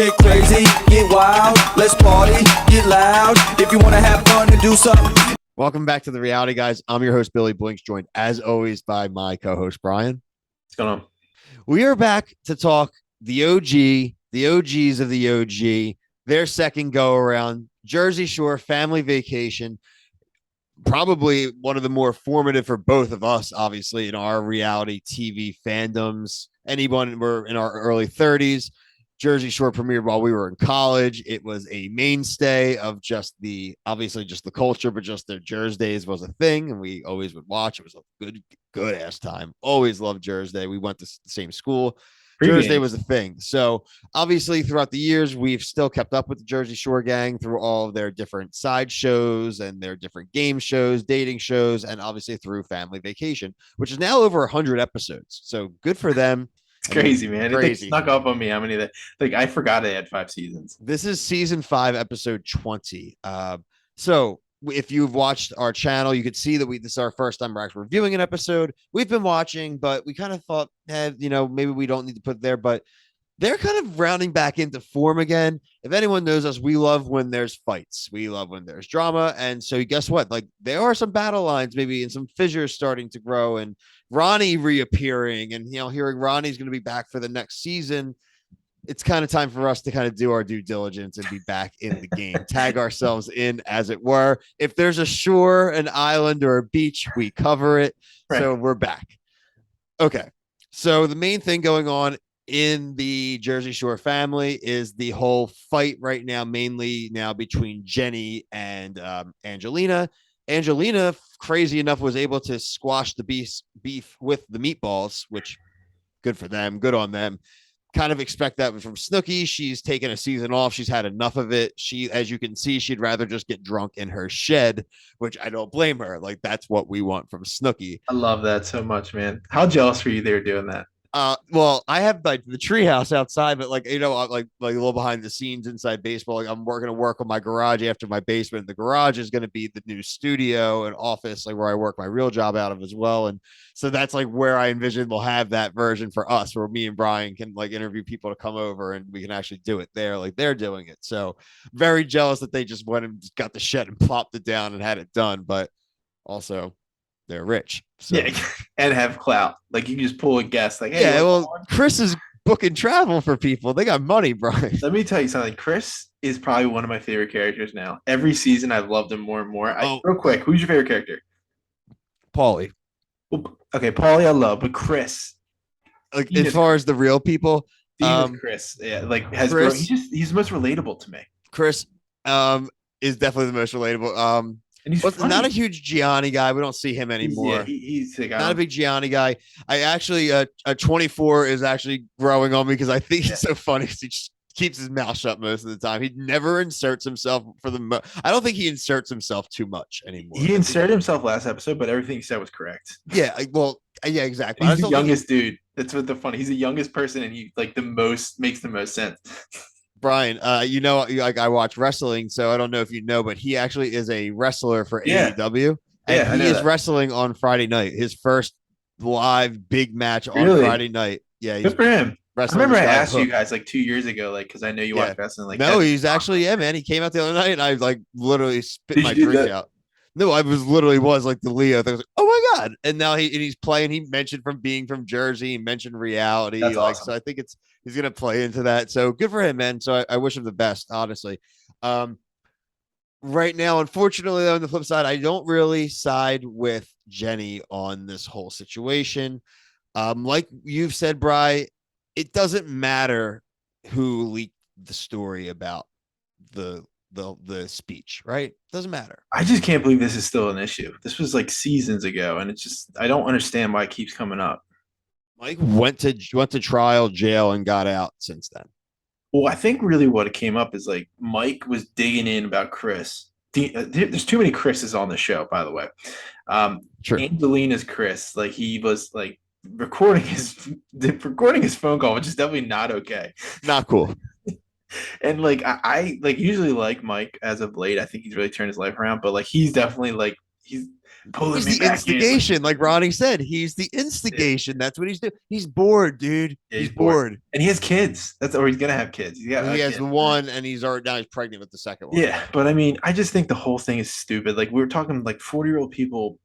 Get crazy, get wild, let's party, get loud. If you want to have fun and do something. Welcome back to the Reality Guys. I'm your host, Billy Blinks, joined as always by my co-host, Brian. What's going on? We are back to talk the OGs of the OG, their second go around, Jersey Shore family vacation. Probably one of the more formative for both of us, obviously, in our reality TV fandoms. Anyone we're in our early 30s. Jersey Shore premiered while we were in college. It was a mainstay of just the culture, but just their Jersey days was a thing, and we always would watch. It was a good ass time. Always loved Jersey. We went to the same school. Jersey was a thing. So obviously throughout the years, we've still kept up with the Jersey Shore gang through all of their different side shows and their different game shows, dating shows, and obviously through Family Vacation, which is now over 100 episodes. So good for them. It's crazy, man. Crazy. It snuck up on me how many that I forgot they had 5 seasons. This is season 5, episode 20. So if you've watched our channel, you could see that this is our first time we're actually reviewing an episode. We've been watching, but we kind of thought, maybe we don't need to put it there, but they're kind of rounding back into form again. If anyone knows us, we love when there's fights. We love when there's drama. And so guess what? Like there are some battle lines maybe and some fissures starting to grow, and Ronnie reappearing, and hearing Ronnie's going to be back for the next season. It's kind of time for us to kind of do our due diligence and be back in the game, tag ourselves in, as it were. If there's a shore, an island, or a beach, we cover it. Right. So we're back. Okay. So the main thing going on in the Jersey Shore family is the whole fight right now, mainly now between Jenny and Angelina. Angelina, crazy enough, was able to squash the beef with the Meatballs, which good for them. Good on them. Kind of expect that from Snooki. She's taken a season off. She's had enough of it. She, as you can see, she'd rather just get drunk in her shed, which I don't blame her. Like, that's what we want from Snooki. I love that so much, man. How jealous were you they were doing that? Well, I have like the treehouse outside, but like a little behind the scenes inside baseball. Like I'm going to work on my garage after my basement. The garage is going to be the new studio and office, like where I work my real job out of as well. And so that's like where I envision we'll have that version for us, where me and Brian can like interview people to come over and we can actually do it there, like they're doing it. So very jealous that they just went and got the shed and plopped it down and had it done, but also they're rich. So. Yeah, and have clout. Like you can just pull a guest. Like, hey, yeah, well, Chris is booking travel for people. They got money, Brian. Let me tell you something. Chris is probably one of my favorite characters now. Every season, I've loved him more and more. Real quick, who's your favorite character? Paulie. Well, okay, Paulie, I love, but Chris. Like as far as the real people, Chris, yeah, like has Chris, he's the most relatable to me. Chris, is definitely the most relatable. And he's not a huge Gianni guy. We don't see him anymore. He's not a big Gianni guy. I actually, a 24 is actually growing on me because I think he's so funny. He just keeps his mouth shut most of the time. He never inserts himself I don't think he inserts himself too much anymore. He inserted himself last episode, but everything he said was correct. Yeah, yeah, exactly. He's the youngest dude. That's what the funny. He's the youngest person, and he like makes the most sense. Brian, like I watch wrestling, so I don't know if you know, but he actually is a wrestler for AEW. And he is wrestling on Friday night. His first live big match on Friday night. Yeah, good for him. I remember I asked you guys like 2 years ago, like because I know you watch wrestling. Like, no, he's actually man. He came out the other night, and I like literally spit my drink out. No, I was like the Leo. I was like, oh my god! And now he's playing. He mentioned from being from Jersey. He mentioned reality. That's awesome. So I think he's gonna play into that. So good for him, man. So I wish him the best, honestly. Right now, unfortunately, on the flip side, I don't really side with Jenny on this whole situation. Like you've said, Bri, it doesn't matter who leaked the story about the speech, right? Doesn't matter. I just can't believe this is still an issue. This was like seasons ago, and it's just I don't understand why it keeps coming up. Mike went to trial, jail, and got out since then. Well, I think really what it came up is like Mike was digging in about Chris. There's too many Chris's on the show, by the way. True. Angelina's Chris, like he was like recording his phone call, which is definitely not okay. Not cool. And like I like usually like Mike as of late. I think he's really turned his life around, but like he's definitely like he's pulling He's me the back in. instigation, like Ronnie said. He's the instigation. That's what he's doing. He's bored, dude. Yeah, He's bored. and he has kids. Or he's gonna have kids. He's got He a has kid. the one, and he's already now he's pregnant with the second one. Yeah, but I mean, I just think the whole thing is stupid. Like we were talking, like 40-year-old people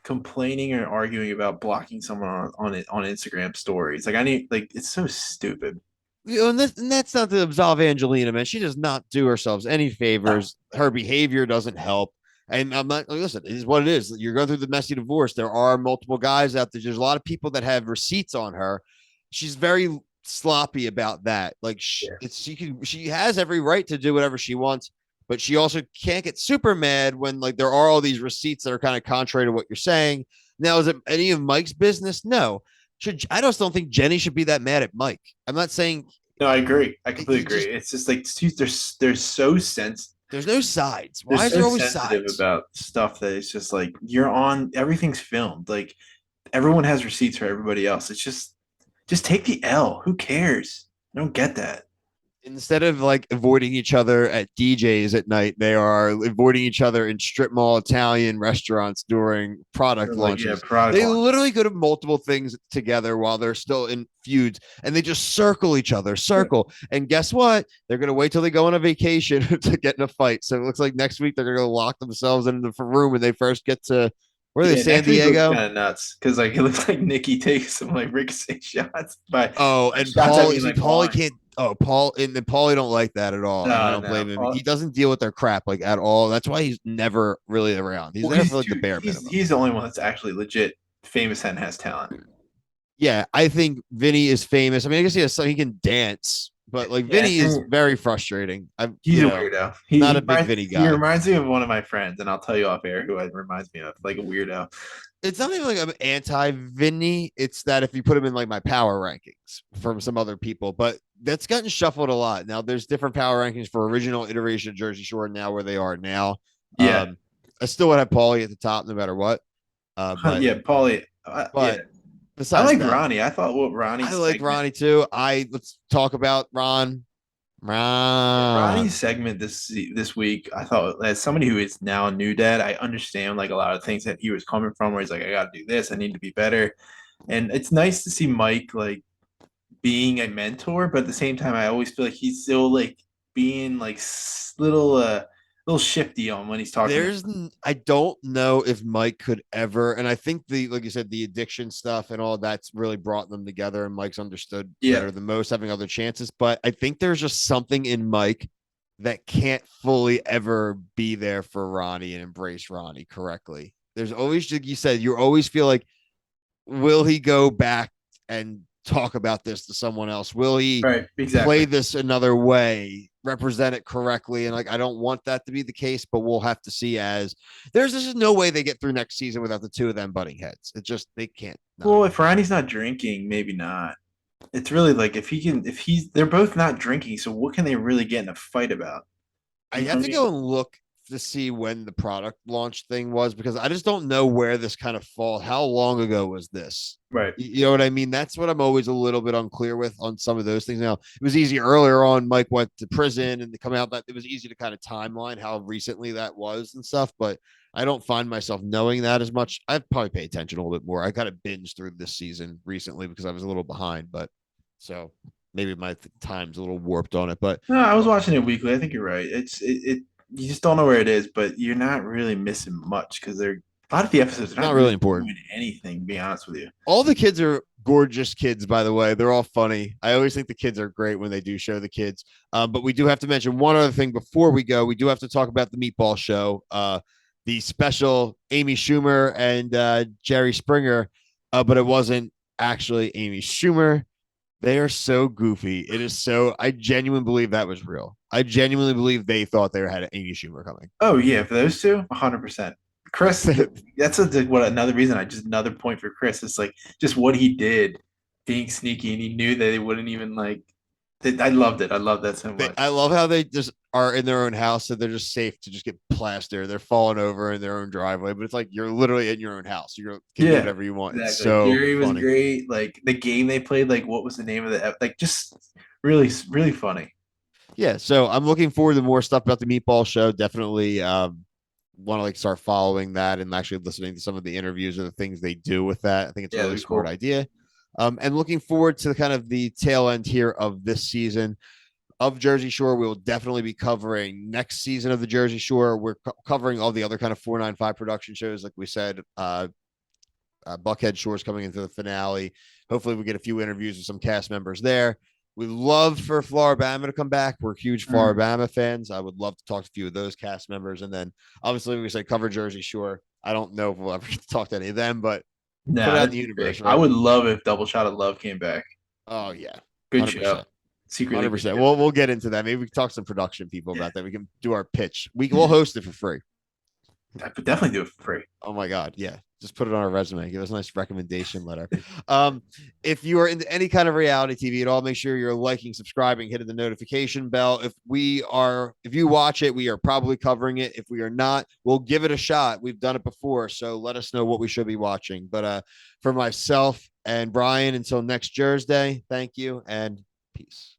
complaining or arguing about blocking someone on Instagram stories. Like I need, like it's so stupid. And that's not to absolve Angelina, man. She does not do herself any favors. Her behavior doesn't help. And I'm not, listen, it is what it is. You're going through the messy divorce. There are multiple guys out there. There's a lot of people that have receipts on her. She's very sloppy about that. Like she has every right to do whatever she wants, but she also can't get super mad when like there are all these receipts that are kind of contrary to what you're saying. Now, is it any of Mike's business? No. I just don't think Jenny should be that mad at Mike. I'm not saying. No, I agree. I completely agree. It's just like they're so sensitive. There's no sides. They're Why is so there always sensitive sides about stuff that it's just like you're on. Everything's filmed. Like everyone has receipts for everybody else. It's just take the L. Who cares? I don't get that. instead of like avoiding each other at DJs at night, they are avoiding each other in strip mall Italian restaurants during product launches. They literally go to multiple things together while they're still in feuds, and they just circle each other, And guess what? They're gonna wait till they go on a vacation to get in a fight. So it looks like next week they're gonna lock themselves in the room when they first get to where are they? San Diego. Kind of nuts because like it looks like Nikki takes some like ricochet shots, but and Paulie can't. Oh, Paul and Paulie don't like that at all. I don't blame him. He doesn't deal with their crap like at all. That's why he's never really around. He's there for like the bare minimum. He's the only one that's actually legit famous and has talent. Yeah, I think Vinny is famous. I mean, I guess he can dance, but like Vinny is very frustrating. He's a weirdo. Not a big Vinny guy. He reminds me of one of my friends, and I'll tell you off air who it reminds me of, like a weirdo. It's not even like I'm anti-Vinny. It's that if you put him in like my power rankings from some other people, but that's gotten shuffled a lot. Now there's different power rankings for original iteration of Jersey Shore and now where they are now. Yeah. I still would have Paulie at the top no matter what. Paulie. I like Ronnie. I thought Ronnie. I like Ronnie too. Let's talk about Ron. Ronnie's segment this week, I thought, as somebody who is now a new dad, I understand like a lot of things that he was coming from, where he's like, I got to do this, I need to be better, and it's nice to see Mike like being a mentor, but at the same time, I always feel like he's still like being like little shifty on when he's talking. I don't know if Mike could ever, and I think like you said, the addiction stuff and all that's really brought them together, and Mike's understood better than most, having other chances. But I think there's just something in Mike that can't fully ever be there for Ronnie and embrace Ronnie correctly. There's always, like you said, you always feel like, will he go back and talk about this to someone else? Will he play this another way, represent it correctly? And like, I don't want that to be the case, but we'll have to see. As there's just no way they get through next season without the two of them butting heads. It just, they can't. Well, if Ronnie's not drinking, maybe not. It's really like they're both not drinking, so what can they really get in a fight about? I have to go and look to see when the product launch thing was, because I just don't know where this kind of fall. How long ago was this? Right. You know what I mean? That's what I'm always a little bit unclear with on some of those things. Now, it was easy earlier on. Mike went to prison and to come out, that it was easy to kind of timeline how recently that was and stuff, but I don't find myself knowing that as much. I'd probably pay attention a little bit more. I got to binge through this season recently because I was a little behind, but so maybe my time's a little warped on it. But no, I was watching it weekly. I think you're right. It you just don't know where it is, but you're not really missing much because a lot of the episodes are not really important. Doing anything, to be honest with you. All the kids are gorgeous kids, by the way. They're all funny. I always think the kids are great when they do show the kids. But we do have to mention one other thing before we go. We do have to talk about the Meatball show, the special Amy Schumer and Jerry Springer, but it wasn't actually Amy Schumer. They are so goofy. It is so. I genuinely believe that was real. I genuinely believe they thought they had Amy Schumer coming. Oh yeah, for those two, 100%. Chris, that's another reason. Another point for Chris is like just what he did, being sneaky, and he knew that they wouldn't even like. I loved it. I love that so much. I love how they just are in their own house, so they're just safe to just get plastered. They're falling over in their own driveway, but it's like you're literally in your own house. You can do whatever you want. Exactly. So Jerry was great. Like the game they played, like what was the name of the like just really, really funny. Yeah, so I'm looking forward to more stuff about the Meatball show. Definitely want to like start following that and actually listening to some of the interviews or the things they do with that. I think it's a really smart idea. And looking forward to kind of the tail end here of this season of Jersey Shore. We'll definitely be covering next season of the Jersey Shore. We're covering all the other kind of 495 production shows, like we said. Buckhead Shore's coming into the finale. Hopefully, we get a few interviews with some cast members there. We love for Floribama to come back. We're huge Floribama fans. I would love to talk to a few of those cast members, and then obviously we say cover Jersey Shore. I don't know if we'll ever get to talk to any of them, but put it out in the universe. Right? I would love if Double Shot of Love came back. Oh yeah, good 100%. Show. Secretly, 100%. We'll get into that. Maybe we can talk to some production people about that. We can do our pitch. We'll host it for free. I could definitely do it for free. Oh my God. Yeah. Just put it on our resume. Give us a nice recommendation letter. If you are into any kind of reality TV at all, make sure you're liking, subscribing, hitting the notification bell. If you watch it, we are probably covering it. If we are not, we'll give it a shot. We've done it before. So let us know what we should be watching. But for myself and Brian, until next Thursday, thank you and peace.